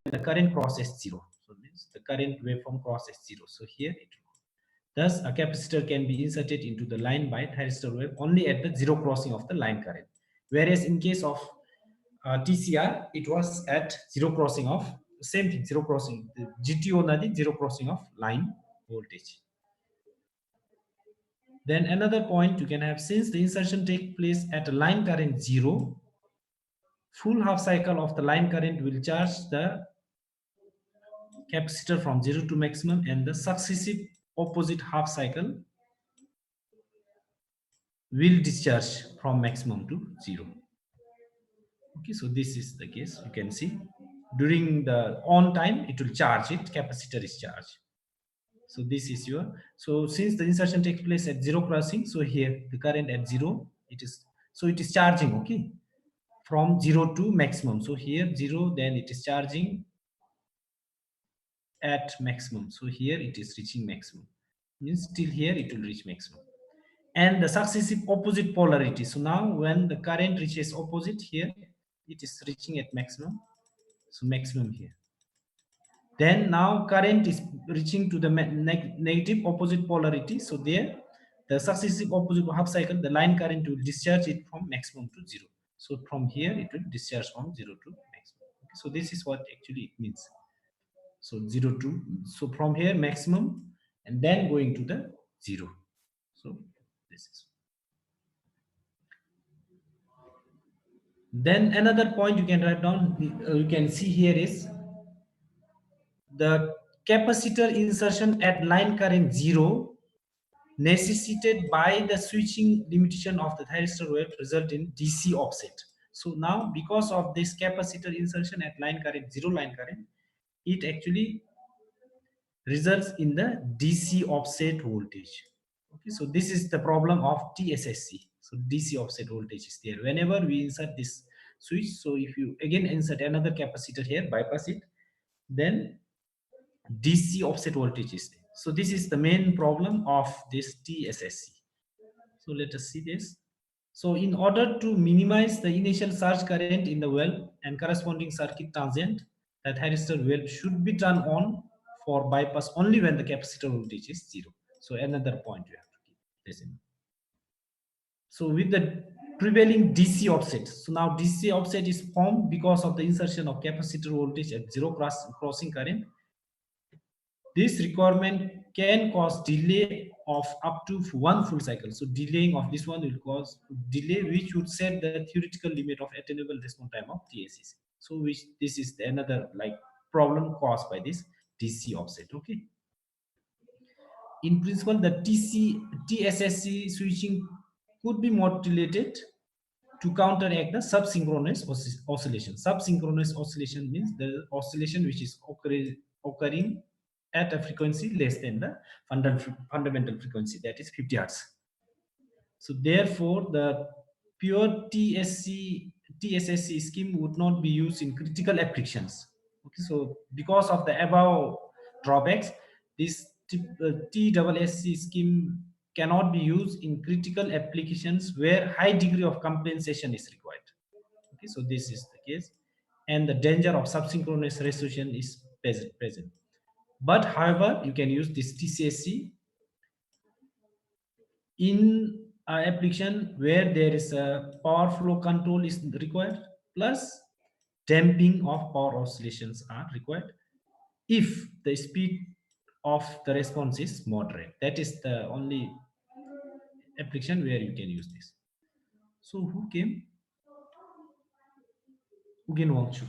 the current crosses 0. So means the current waveform crosses 0. So here it will. Thus, a capacitor can be inserted into the line by thyristor wave only at the zero crossing of the line current. Whereas in case of TCR, it was at zero crossing of same thing, zero crossing. The GTO nadi zero crossing of line voltage. Then another point you can have, since the insertion takes place at a line current 0, full half cycle of the line current will charge the capacitor from 0 to maximum, and the successive opposite half cycle will discharge from maximum to 0. Okay, so this is the case. You can see during the on time it will charge it, capacitor is charged. So this is your, so since the insertion takes place at zero crossing, so here the current at 0, it is, so it is charging, okay, from 0 to maximum. So here 0, then it is charging at maximum. So here it is reaching maximum, means till here it will reach maximum. And the successive opposite polarity, so now when the current reaches opposite, here it is reaching at maximum, so maximum here. Then now current is reaching to the negative opposite polarity, so there the successive opposite half cycle, the line current will discharge it from maximum to 0. So from here it will discharge from 0 to maximum. Okay, so this is what actually it means. So 0 to, so from here maximum and then going to the 0. So this is. Then another point you can write down, you can see here is the capacitor insertion at line current 0 necessitated by the switching limitation of the thyristor wave result in DC offset. So now because of this capacitor insertion at line current 0 line current, it actually results in the DC offset voltage. Okay, so this is the problem of TSSC. So DC offset voltage is there whenever we insert this switch. So if you again insert another capacitor here, bypass it, then DC offset voltage is there. So this is the main problem of this TSSC. So let us see this. So in order to minimize the initial surge current in the well and corresponding circuit transient, the thyristor valve should be turned on for bypass only when the capacitor voltage is 0. So another point you have to keep this in. So with the prevailing DC offset, so now DC offset is formed because of the insertion of capacitor voltage at zero crossing current. This requirement can cause delay of up to one full cycle. So delaying of this one will cause delay, which would set the theoretical limit of attainable response time of TSSC. So which this is another like problem caused by this DC offset. Okay. In principle, the TSSC switching could be modulated to counteract the subsynchronous oscillation. Subsynchronous oscillation means the oscillation which is occurring at a frequency less than the fundamental frequency, that is 50 hertz. So therefore the pure TSSC scheme would not be used in critical applications. Okay, so because of the above drawbacks, this TSSC scheme cannot be used in critical applications where high degree of compensation is required. Okay, so this is the case, and the danger of subsynchronous resolution is present. But however, you can use this TCSC in an application where there is a power flow control is required, plus damping of power oscillations are required if the speed of the response is moderate. That is the only application where you can use this. So who came? Ugin Wangchuk.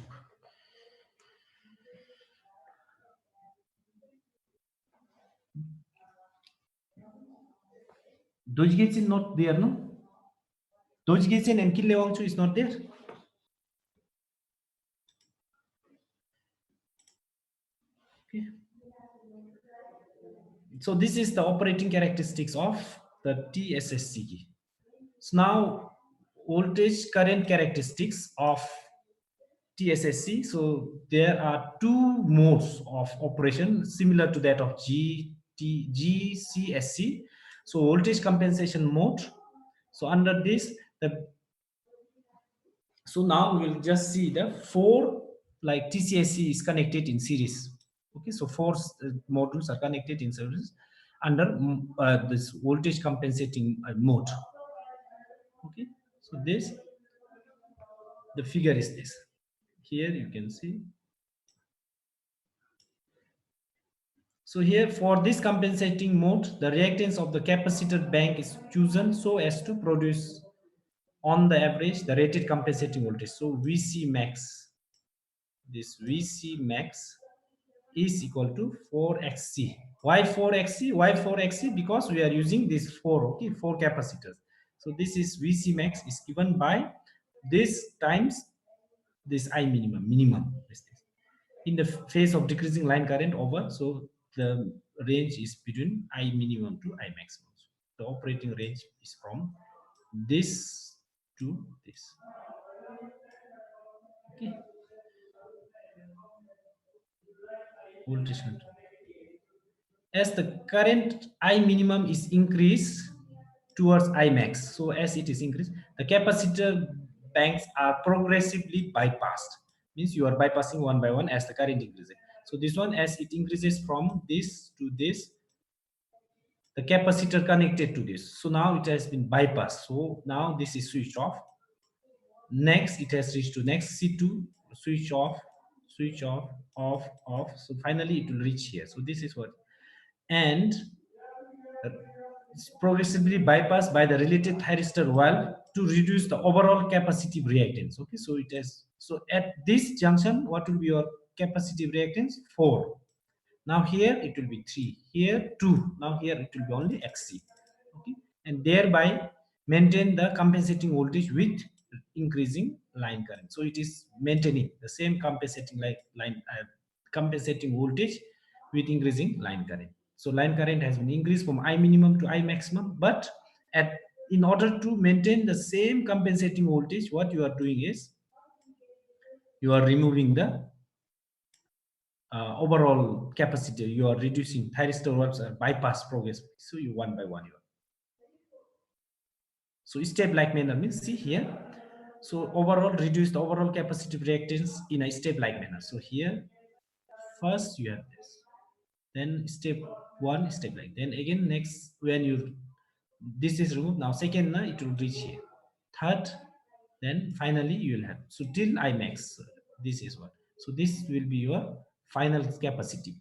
Dojgechin not there, no? Dojgechin and Kille Wangchuk is not there. Okay. So this is the operating characteristics of the TSSC. So now voltage current characteristics of TSSC. So there are two modes of operation similar to that of GCSC. So voltage compensation mode. So under this, so now we'll just see the four like TCSC is connected in series. Okay, so four modules are connected in series under this voltage compensating mode. Okay, so this, the figure is this. Here you can see. So here for this compensating mode, the reactance of the capacitor bank is chosen so as to produce on the average the rated compensating voltage. So VC max, this VC max is equal to 4xc. Why 4xc? Why 4xc? Because we are using these four, okay, four capacitors. So this is VC max is given by this times this I minimum is this. In the phase of decreasing line current over, so the range is between I minimum to I maximum. The operating range is from this to this. Okay. Voltage control. As the current I minimum is increased towards I max, so as it is increased, the capacitor banks are progressively bypassed. Means you are bypassing one by one as the current increases. So this one, as it increases from this to this, the capacitor connected to this. So now it has been bypassed. So now this is switched off. Next, it has reached to next C2, switch off, switch off, off, off. So finally, it will reach here. So this is what, and it's progressively bypassed by the related thyristor valve to reduce the overall capacitive reactance. Okay, so it has, so at this junction, what will be your capacitive reactance? 4. Now here it will be 3, here 2, now here it will be only XC. Okay, and thereby maintain the compensating voltage with increasing line current. So it is maintaining the same compensating compensating voltage with increasing line current. So line current has been increased from I minimum to I maximum, but at, in order to maintain the same compensating voltage, what you are doing is you are removing the overall capacity. You are reducing thyristor valves are bypass progress. So you one by one. So step like manner means, see here. So overall reduce the overall capacitive reactance in a step like manner. So here first you have this, then step one, step like, then again next when you this is removed, now second it will reach here, third, then finally you will have, so till I max, this is what, so this will be your final capacity.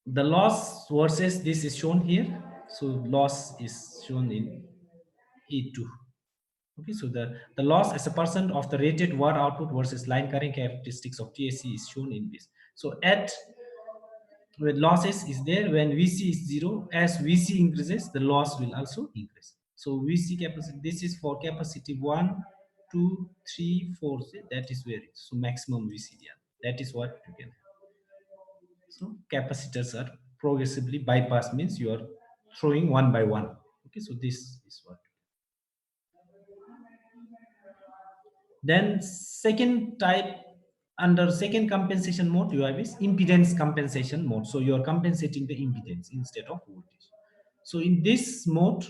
The loss versus this is shown here. So loss is shown in E2. Okay, so the loss as a percent of the rated watt output versus line current characteristics of TSC is shown in this. So at when losses is there, when VC is 0, as VC increases, the loss will also increase. So VC capacity, this is for capacity 1, 2, 3, 4. That is where it is. So maximum VCDR. That is what you can have. So capacitors are progressively bypass, means you are throwing one by one. Okay, so this is what. Then second type, under second compensation mode, you have is impedance compensation mode. So you are compensating the impedance instead of voltage. So in this mode,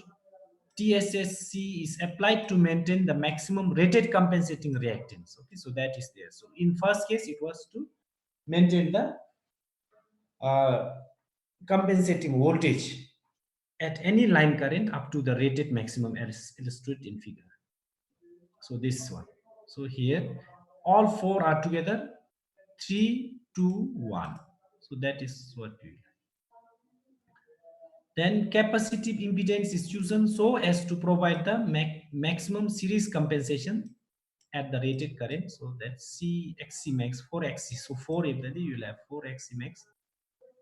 TSSC is applied to maintain the maximum rated compensating reactance. Okay, so that is there. So in first case, it was to maintain the compensating voltage at any line current up to the rated maximum as illustrated in figure. So this one. So here all four are together, 3, 2, 1. So that is what we. Then capacitive impedance is chosen so as to provide the maximum series compensation at the rated current. So that's CXC max 4XC. So 4 if you will have 4XC max.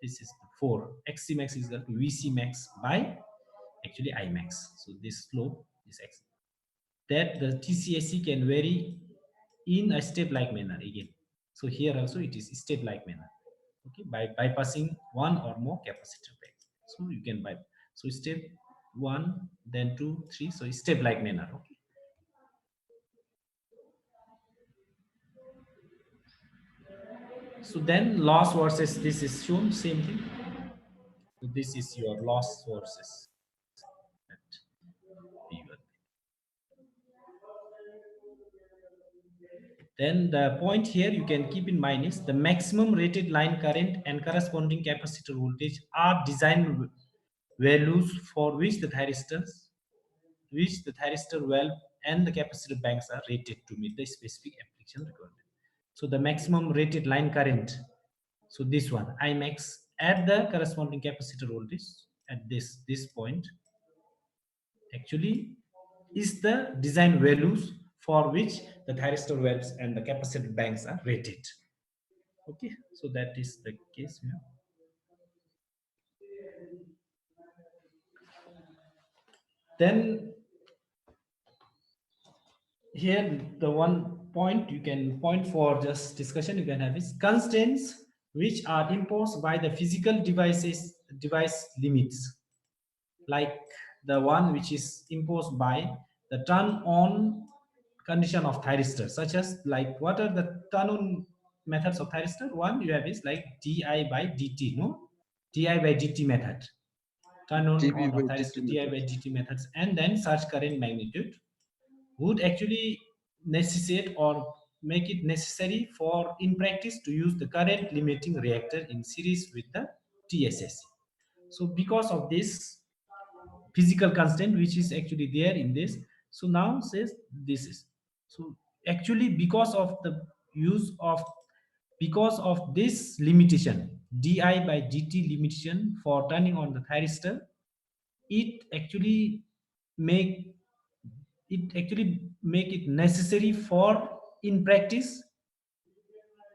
This is 4. XC max is equal to VC max by actually I max. So this slope is X. That the TCSC can vary in a step-like manner again. So here also it is step-like manner. Okay, by bypassing one or more capacitor banks. So you can bypass. So step 1, then 2, 3. So step-like manner. Okay. So then loss versus this is shown, same thing. So this is your loss versus that P1. Then the point here you can keep in mind is the maximum rated line current and corresponding capacitor voltage are design values for which the thyristor valve and the capacitor banks are rated to meet the specific application requirement. So the maximum rated line current, so this one I max at the corresponding capacitor voltage at this point actually is the design values for which the thyristor valves and the capacitor banks are rated. Okay, so that is the case here. Then here the one point you can point for just discussion you can have is constraints which are imposed by the physical device limits, like the one which is imposed by the turn on condition of thyristor, such as like what are the turn on methods of thyristor. One you have is like di by dt, no, di by dt method, turn on of thyristor, di by dt methods, and then surge current magnitude would actually necessitate or make it necessary for in practice to use the current limiting reactor in series with the TSSC. So because of this physical constraint which is actually there in this, so now says this is, so actually because of this limitation di by dt limitation for turning on the thyristor, it actually make it necessary for in practice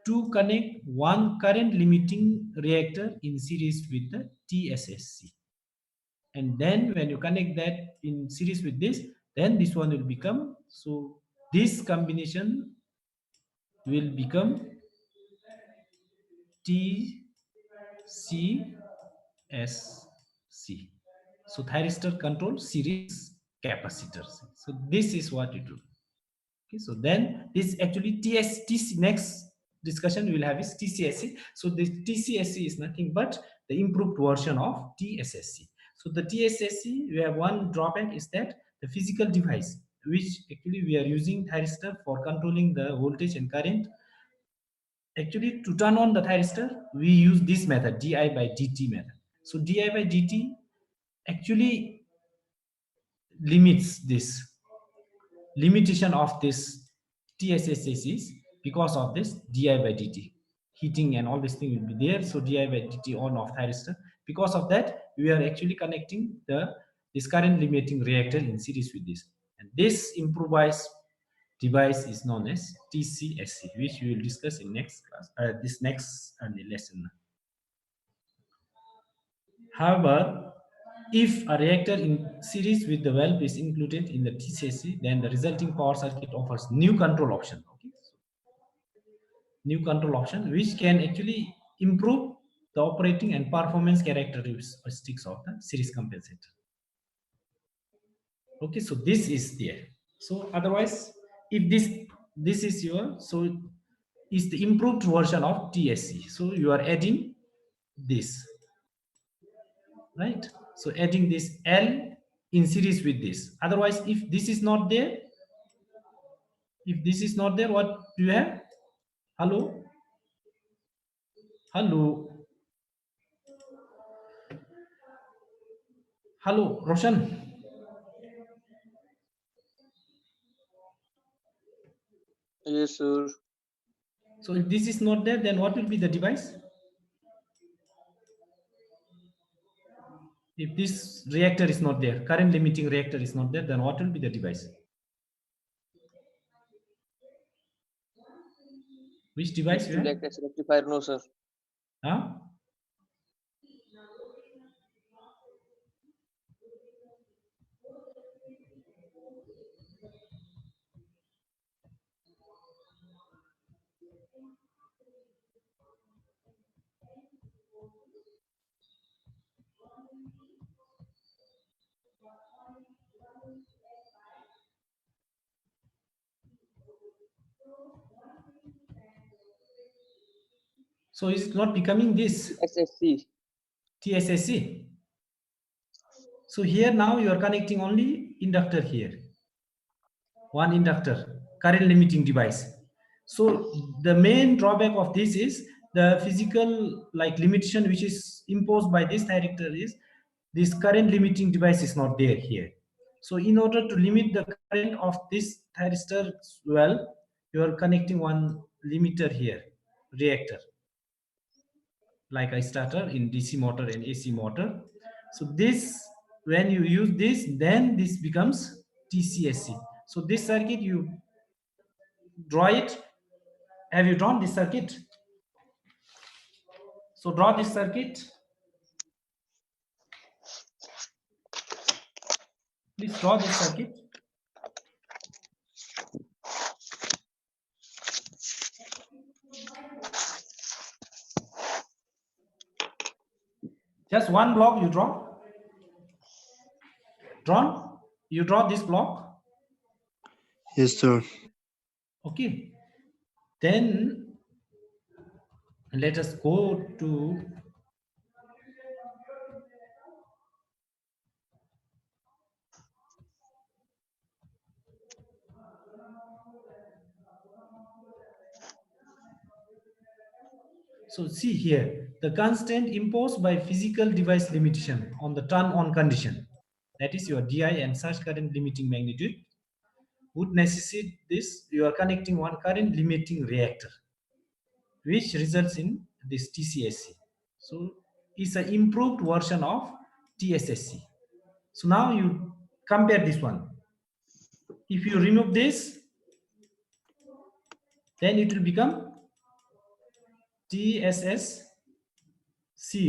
to connect one current limiting reactor in series with the TSSC. And then when you connect that in series with this, then this one will become, so this combination will become TCSC. So thyristor control series capacitors. So this is what you do. Okay, so then this actually TC, next discussion we will have is TCSC. So the TCSC is nothing but the improved version of TSSC. So the TSSC, we have one drawback is that the physical device which actually we are using thyristor for controlling the voltage and current, actually to turn on the thyristor we use this method di by dt method. So di by dt actually limits this limitation of this TSSC is because of this di by dt heating and all this thing will be there. So di by dt on of thyristor, because of that we are actually connecting this current limiting reactor in series with this, and this improvised device is known as TCSC, which we will discuss in next class, this next lesson. However, if a reactor in series with the valve is included in the TCSC, then the resulting power circuit offers new control option. Okay, new control option which can actually improve the operating and performance characteristics of the series compensator. Okay, so this is there. So otherwise, if this is your, so is the improved version of TSC. So you are adding this, right? So adding this L in series with this. Otherwise, if this is not there, what do you have? Hello? Hello? Hello, Roshan? Yes, sir. So if this is not there, then what will be the device? If this reactor is not there, current limiting reactor is not there, then what will be the device? Which device you have? Like as rectifier, no, sir. Huh? So is it not becoming this SSC. TSSC? So here now you are connecting only inductor here. One inductor, current limiting device. So the main drawback of this is the physical limitation which is imposed by this director is this current limiting device is not there here. So in order to limit the current of this thyristor well, you are connecting one limiter here, reactor, like a starter in DC motor and AC motor. So this, when you use this, then this becomes TCSC. So this circuit, you draw it. Have you drawn this circuit? So draw this circuit. Please draw this circuit. Just one block you draw. Drawn? You draw this block? Yes, sir. Okay. Then let us go to so see here, the constant imposed by physical device limitation on the turn on condition, that is your DI and surge current limiting magnitude, would necessitate this, you are connecting one current limiting reactor, which results in this TCSC. So it's an improved version of TSSC. So now you compare this one. If you remove this, then it will become TSSC,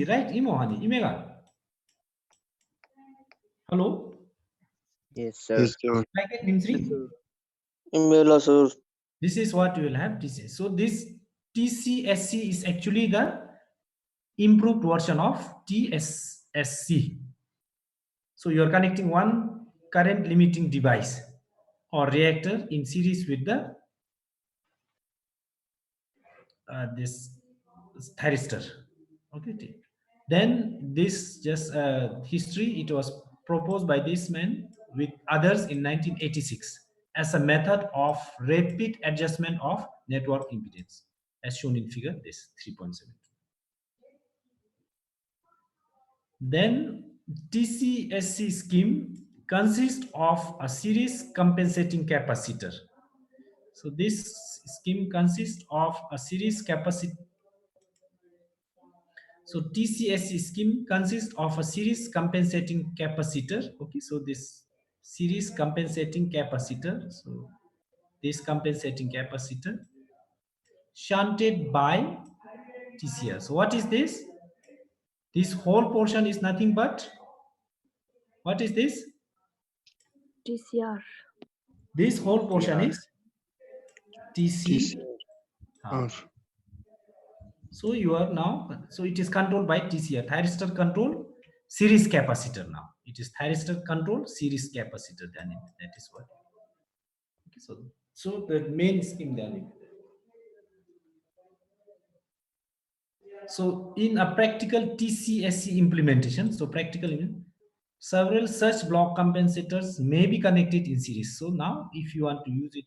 right? Imohani, Imega. Hello? Yes, sir. Yes, sir. Like it means Yes, sir. Email, sir. this is what you will have TCSC. So this TCSC is actually the improved version of TSSC. So you are connecting one current limiting device or reactor in series with the this thyristor. Okay. Then this just history, it was proposed by this man with others in 1986 as a method of rapid adjustment of network impedance, as shown in figure this 3.7. Then TCSC scheme consists of a series compensating capacitor. So this scheme consists of a series capacitor. So TCSC scheme consists of a series compensating capacitor. Okay, so this series compensating capacitor. So this compensating capacitor shunted by TCR. So what is this? This whole portion is nothing but, what is this? TCR. This whole portion is TC. TCR. So you are now, so it is controlled by TCR, thyristor control series capacitor now. It is thyristor control series capacitor, then that is what. Okay, so the main scheme then. So in a practical TCSC implementation, so several such block compensators may be connected in series. So now if you want to use it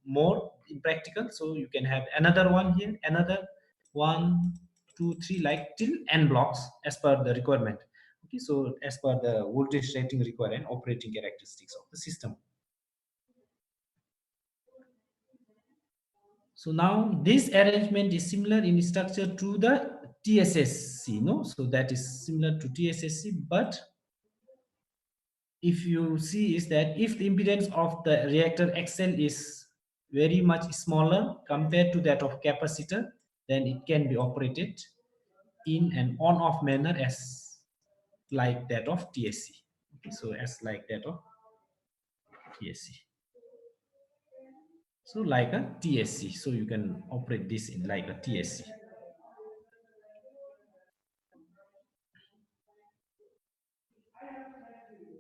more in practical, so you can have another one here, another 1, 2, 3, like till n blocks as per the requirement. Okay, so as per the voltage rating required and operating characteristics of the system. So now this arrangement is similar in structure to the TSSC, no? So that is similar to TSSC, but if you see is that if the impedance of the reactor XL is very much smaller compared to that of capacitor, then it can be operated in an on-off manner as like that of TSC. Okay, so as like that of TSC. So like a TSC, so you can operate this in like a TSC.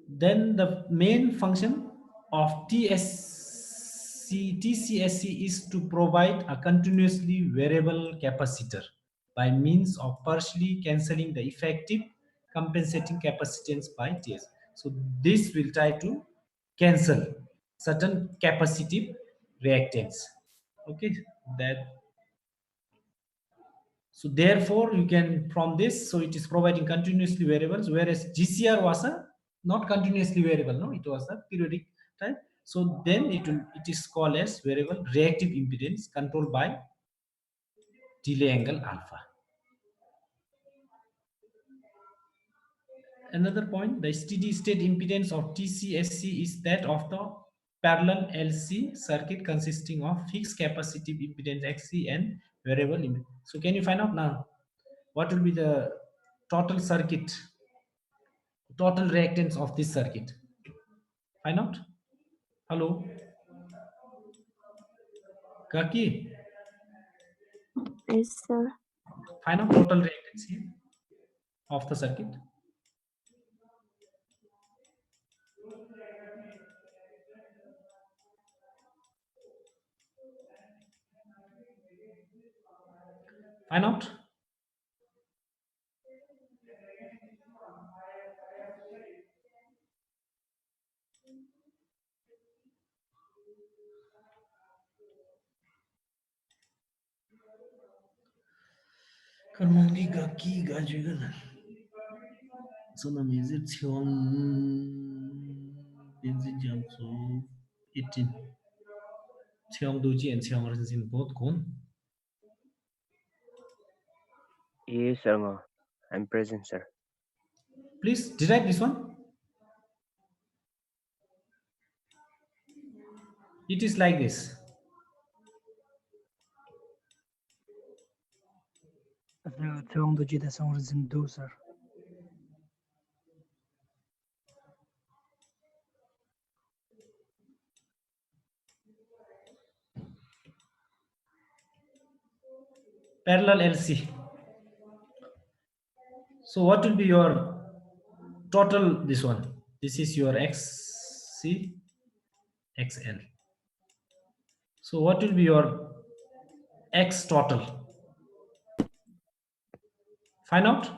Then the main function of TCSC is to provide a continuously variable capacitor by means of partially cancelling the effective compensating capacitance by TS. So this will try to cancel certain capacitive reactance. Okay, that. So therefore, you can from this, so it is providing continuously variables, whereas GCR was a not continuously variable, no, it was a periodic type. So then it is called as variable reactive impedance controlled by delay angle alpha. Another point, the steady state impedance of TCSC is that of the parallel LC circuit consisting of fixed capacitive impedance XC and variable impedance. So can you find out now what will be the total circuit, total reactance of this circuit? Find out. Hello, Kaki. Yes, sir. Find out total reactance here of the circuit. Find out. Karmongi Kaki Gajugan. So the music benzene jump so 18. Cheong Doji and Cheong in both Kun. Yes, sir. I'm present, sir. Please derive this one. It is like this. Cheong Doji da Song Rizin Do, sir. Parallel LC. So what will be your total? This one. This is your XC XL. So what will be your X total? Find out.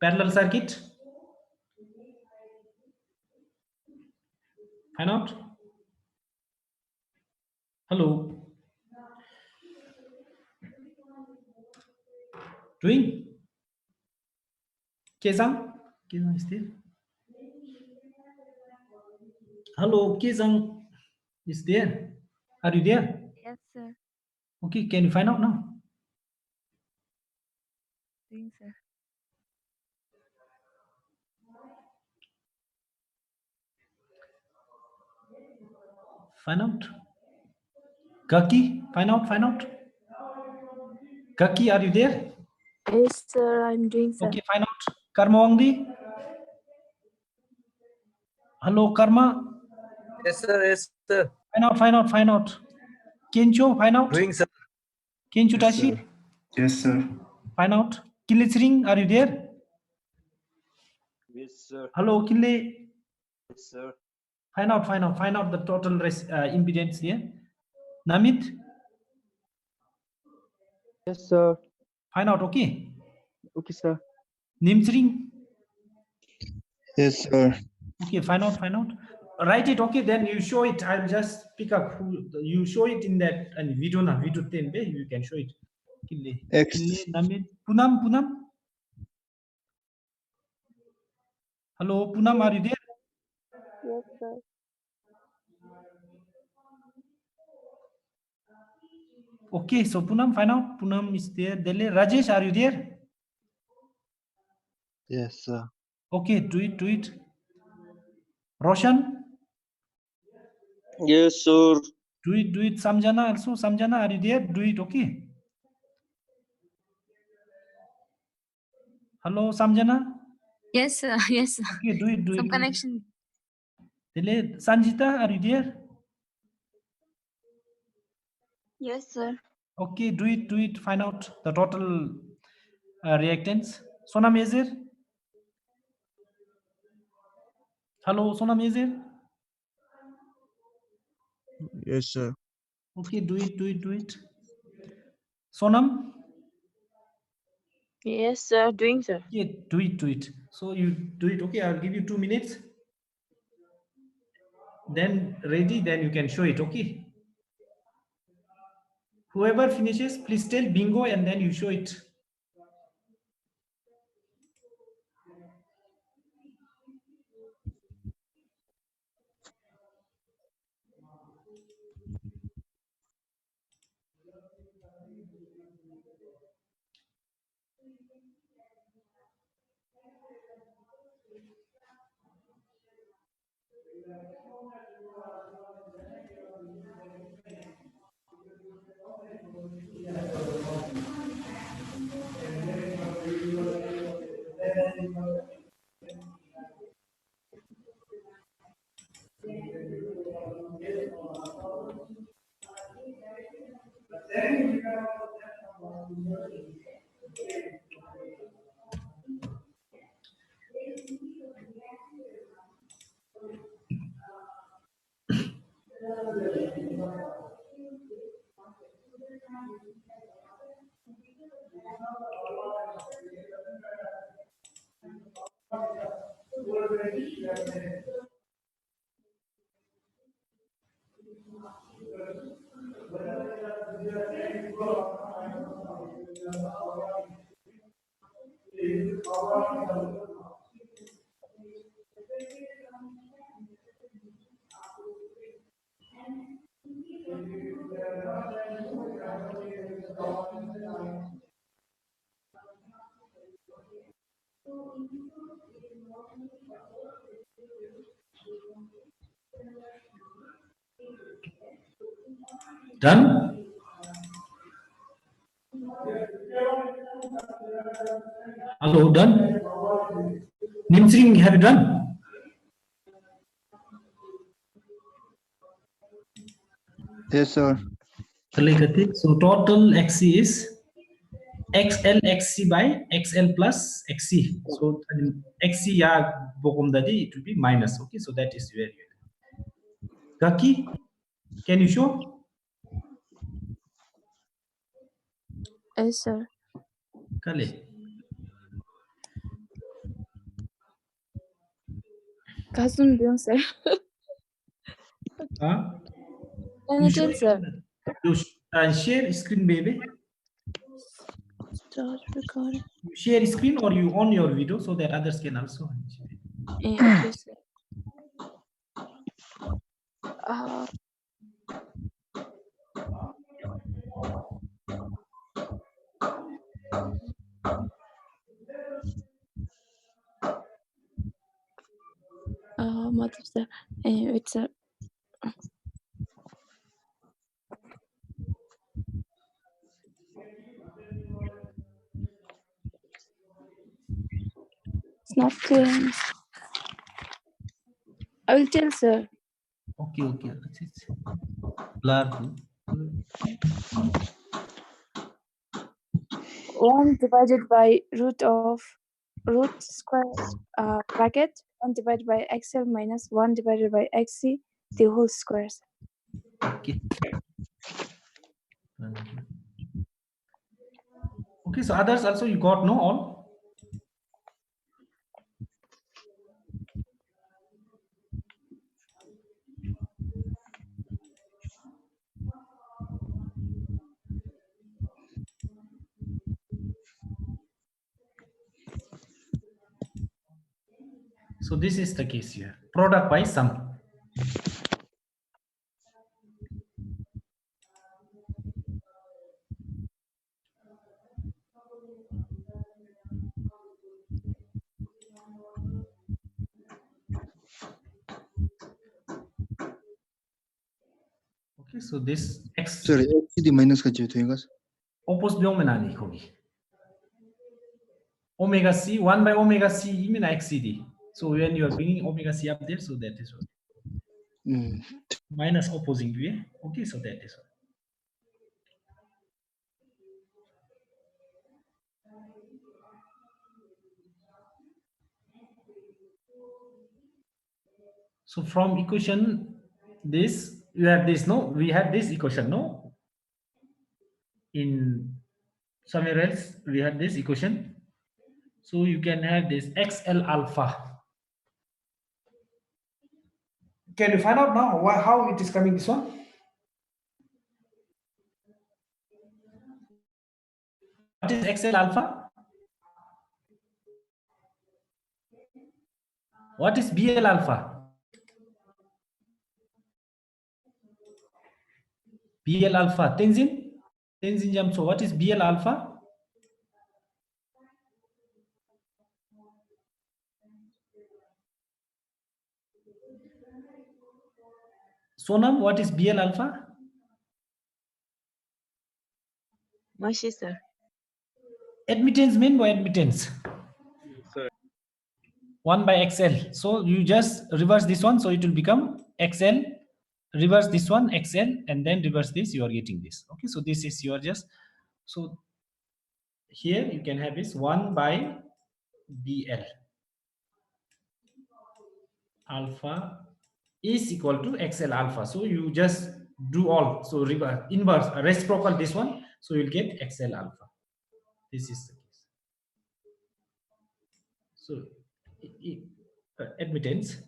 Parallel circuit. Find out. Hello. Doing? Kezang? Kezang is there? Hello, Kezang is there? Are you there? Yes, sir. Okay, can you find out now? Doing, sir. Find out. Kaki, find out, find out. Kaki, are you there? Yes, sir. I'm doing, sir. Okay, find out. Karma Wangdi? Hello, Karma. Yes, sir. Yes, sir. Find out, find out, find out. Kencho, find out. Doing, sir. Kencho Yes, Tashi, sir. Yes, sir. find out. Kilitsring, are you there? Yes, sir. Hello, Kille. Yes, sir. Find out, find out, find out the total impedance here. Namit, Yes, sir. find out, okay. Okay, sir. Nimsring, Yes, sir. okay, find out, find out. Write it, okay, then you show it. I'll just pick up who you show it in that and video na video 10 be you can show it. Kille, X. Kille, Namit, Punam. Hello, Punam, are you there? Yes, sir. Okay, so Punam, find out. Punam is there. Dele, Rajesh, are you there? Yes, sir. Okay, do it. Roshan, Yes, sir. do it. Samjana also. Samjana, are you there? Do it, okay. Hello, Samjana. Yes, sir. Yes, sir. Okay, do it. Some connection. Dele, Sanjita, are you there? Yes, sir. Okay, do it. Find out the total reactance. Sonam Yazir. Hello, Sonam Yazir. Yes, sir. Okay, do it. Sonam. Yes, sir. Doing, sir. Okay, do it. So you do it. Okay, I'll give you 2 minutes. Then ready, then you can show it. Okay. Whoever finishes, please tell bingo and then you show it. Done? Hello, done? Nimsring, have you done? Yes, sir. So total XC is XL XC by XL plus XC. So XC ya bokom tadi it will be minus. Okay, so that is where you. Gaki, can you show? Yes, sir. Kale. Cousin doing, sir. Huh? Can I tell, sir? You share screen, baby. Start recording. You share screen or you on your video so that others can also. Okay, sir. मतलब sir, it's a. It's not clear. I will tell, sir. Okay. It's blur. 1 divided by root square bracket 1 divided by XL minus 1 divided by XC the whole square. Okay. Okay, so others also you got no all. So this is the case here. Product by sum. Okay, so this X Sorry, XC minus ka jo thuinga. opposite biong menani hogi. Omega C 1 by omega C mean XCD. So when you are bringing omega C up there, so that is what. Minus opposing view. Okay, so that is what. So from equation this you have this no, we have this equation no. In somewhere else we have this equation. So you can have this XL alpha. Can you find out now how it is coming this one? is XL alpha? What is BL alpha? BL alpha, Tenzin Jamso, what is BL alpha? Sonam, what is BL alpha? Mashi, sir. Admittance mean by admittance. Sir. 1 by XL. So you just reverse this one, so it will become XL. Reverse this one, XL, and then reverse this. You are getting this. Okay, so this is your just. So here you can have this 1 by BL alpha is equal to XL alpha. So you just do all. So reverse, inverse, reciprocal this one. So you'll get XL alpha. This is the case. So admittance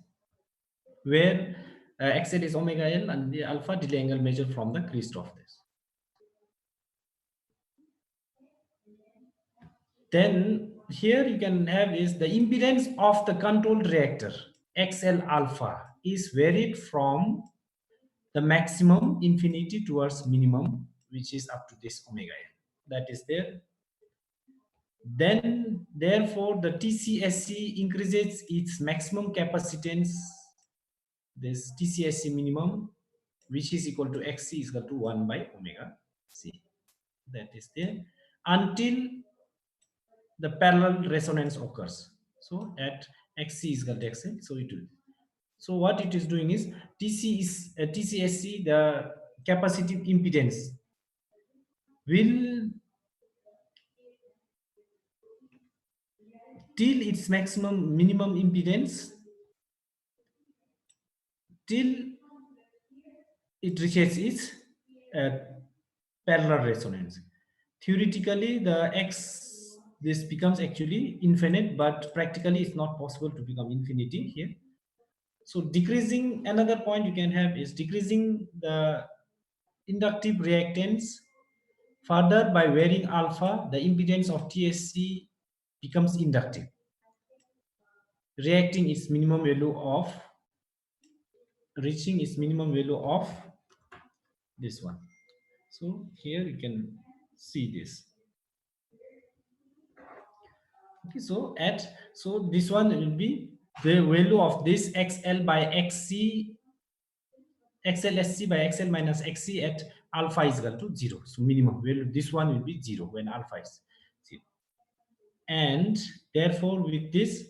where XL is omega L and the alpha delay angle measured from the crest of this. Then here you can have is the impedance of the controlled reactor XL alpha is varied from the maximum infinity towards minimum, which is up to this omega L. That is there. Then therefore the TCSC increases its maximum capacitance, this TCSC minimum, which is equal to XC is equal to 1 by omega C. That is there until the parallel resonance occurs. So at XC is equal to XL, so it will. So what it is doing is TCSC, the capacitive impedance will till its maximum minimum impedance till it reaches its parallel resonance. Theoretically, this becomes actually infinite, but practically it's not possible to become infinity here. So decreasing, another point you can have is decreasing the inductive reactance further by varying alpha, the impedance of TSC becomes inductive, reaching its minimum value of this one. So here you can see this. Okay, so this one will be the value of this XL by XC, XLSC by XL minus XC at alpha is equal to 0. So minimum value, this one will be 0 when alpha is 0. And therefore with this,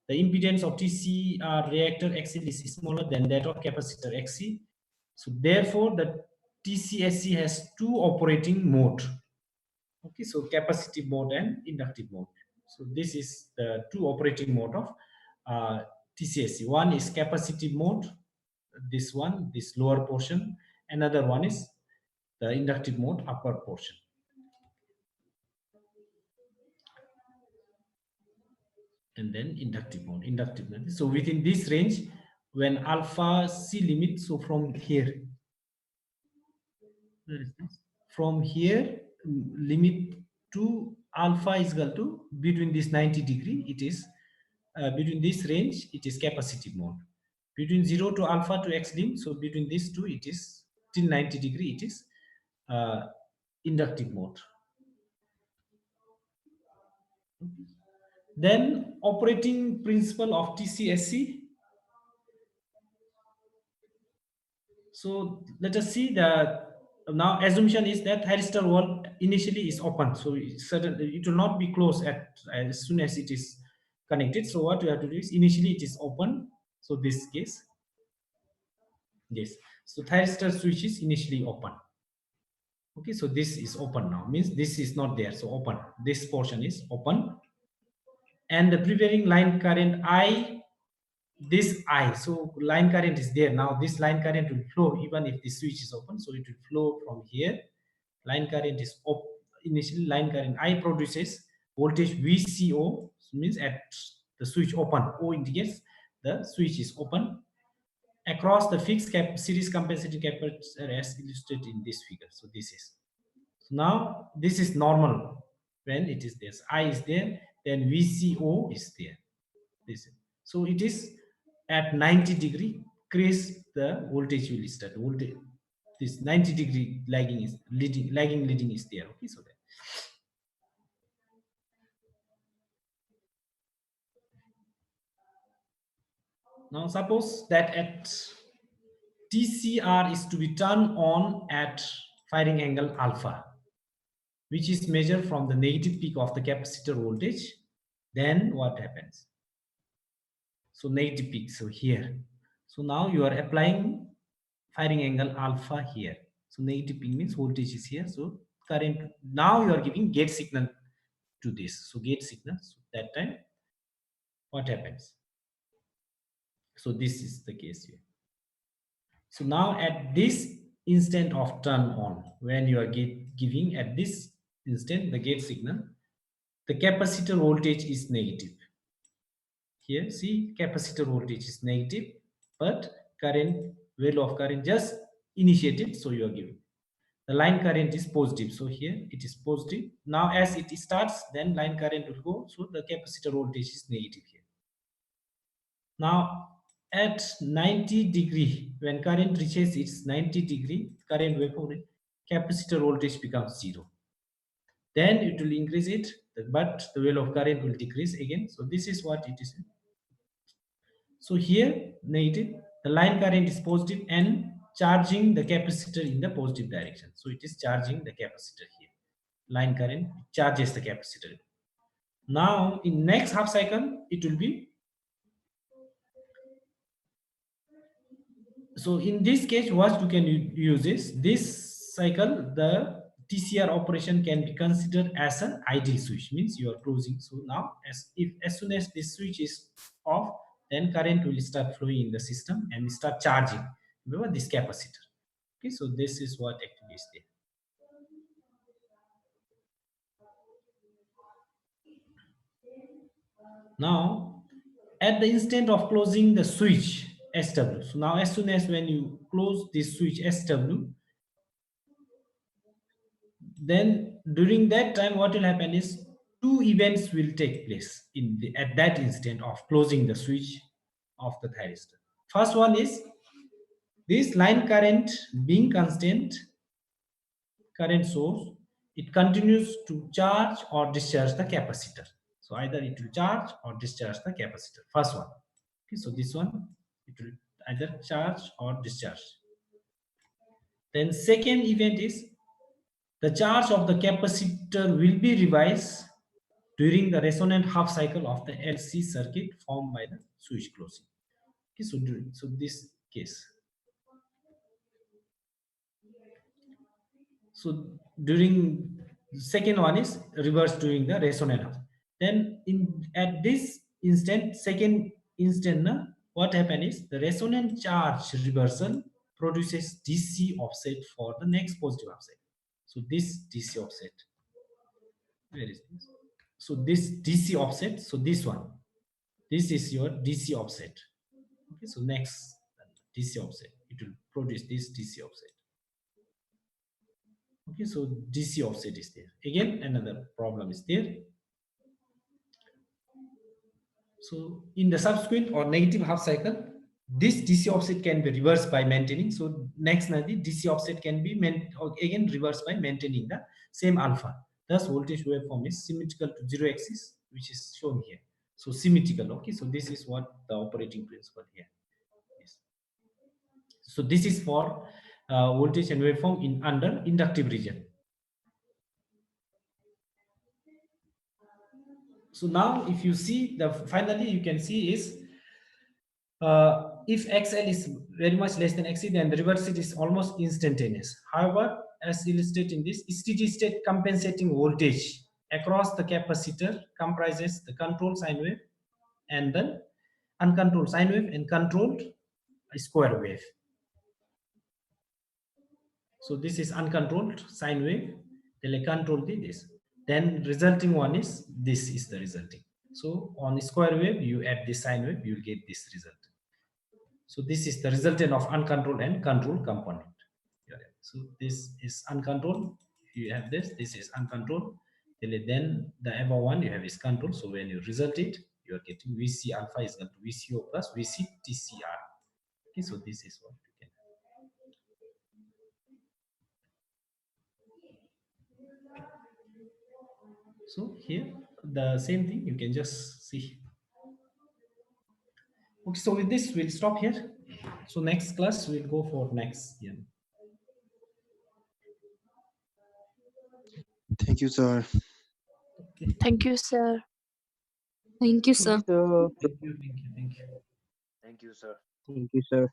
the impedance of TC reactor XL is smaller than that of capacitor XC. So therefore the TCSC has two operating mode. Okay, so capacitive mode and inductive mode. So this is the two operating mode of TCSC. One is capacitive mode, this one, this lower portion. Another one is the inductive mode, upper portion. And then inductive mode. So within this range, when alpha C limit, so from here, where is this? From here, limit to alpha is equal to between this 90 degree, it is between this range, it is capacitive mode. Between 0 to alpha to X lim, so between these two, it is till 90 degree, it is inductive mode. Then operating principle of TCSC. So let us see that now assumption is that thyristor valve initially is open, so it will not be closed as soon as it is connected. So what we have to do is initially it is open. So this case, yes. So thyristor switch is initially open. Okay, so this is open now, means this is not there, so open. This portion is open, and the prevailing line current I. This I, so line current is there. Now this line current will flow even if the switch is open, so it will flow from here. Line current is up. Initially line current I produces voltage VCO, means at the switch open. O indicates the switch is open across the fixed series capacitor capacitor as illustrated in this figure. So this is, so now this is normal. when it is there. So I is there, then VCO is there. This. So it is at 90 degree crease, the voltage will start. Voltage, this 90 degree lagging is leading, lagging leading is there. Okay, so that. Now suppose that at TCR is to be turned on at firing angle alpha, which is measured from the negative peak of the capacitor voltage. Then what happens? So negative peak, so here. So now you are applying firing angle alpha here. So negative peak means voltage is here. So current, now you are giving gate signal to this. So gate signal, so that time what happens? So this is the case here. So now at this instant of turn on, when you are giving at this instant the gate signal, the capacitor voltage is negative. Here see, capacitor voltage is negative, but current, value of current just initiated, so you are giving. The line current is positive, so here it is positive. Now as it starts, then line current will go, so the capacitor voltage is negative here. Now at 90 degree, when current reaches its 90 degree current waveform, capacitor voltage becomes 0. Then it will increase it, but the value of current will decrease again. So this is what it is. So here negative, the line current is positive and charging the capacitor in the positive direction. So it is charging the capacitor here. Line current charges the capacitor. Now in next half cycle, it will be. So in this case, what you can use is this cycle, the TCR operation can be considered as an idle switch, means you are closing. So now as soon as this switch is off, then current will start flowing in the system and start charging, remember, this capacitor. Okay, so this is what actually is there. Now at the instant of closing the switch SW, so now as soon as when you close this switch SW, then during that time what will happen is two events will take place at that instant of closing the switch of the thyristor. First one is this line current being constant current source, it continues to charge or discharge the capacitor. So either it will charge or discharge the capacitor. First one. Okay, so this one, it will either charge or discharge. Then second event is the charge of the capacitor will be revised during the resonant half cycle of the LC circuit formed by the switch closing. Okay, so this case. So during second one is reversed during the resonant half. Then at this instant, second instant, what happens is the resonant charge reversal produces DC offset for the next positive offset. So this DC offset, where is this? So this DC offset, so this one, this is your DC offset. Okay, so next DC offset, it will produce this DC offset. Okay, so DC offset is there. Again, another problem is there. So in the subsequent or negative half cycle, this DC offset can be reversed by maintaining. So next, the DC offset can be again reversed by maintaining the same alpha. Thus, voltage waveform is symmetrical to zero axis, which is shown here. So symmetrical. Okay, so this is what the operating principle here is. So this is for voltage and waveform in under inductive region. So now if you see finally you can see is if XL is very much less than XC, then the reverse is almost instantaneous. However, as illustrated in this, steady state compensating voltage across the capacitor comprises the controlled sine wave and the uncontrolled sine wave and controlled square wave. So this is uncontrolled sine wave, then controlled this. Then resulting one is this is the resulting. So on square wave, you add this sine wave, you will get this result. So this is the resultant of uncontrolled and controlled component. So this is uncontrolled. You have this. This is uncontrolled. Then the above one you have is control. So when you result it, you are getting VC alpha is equal to VCO plus VC TCR. Okay, so this is what you can. So here the same thing you can just see. Okay, so with this we'll stop here. So next class we'll go for next. Yeah. Thank you, sir. Okay. Thank you, sir. Thank you, Thank sir. you, sir. Thank you. Thank you. Thank you. Thank you, sir. Thank you, sir.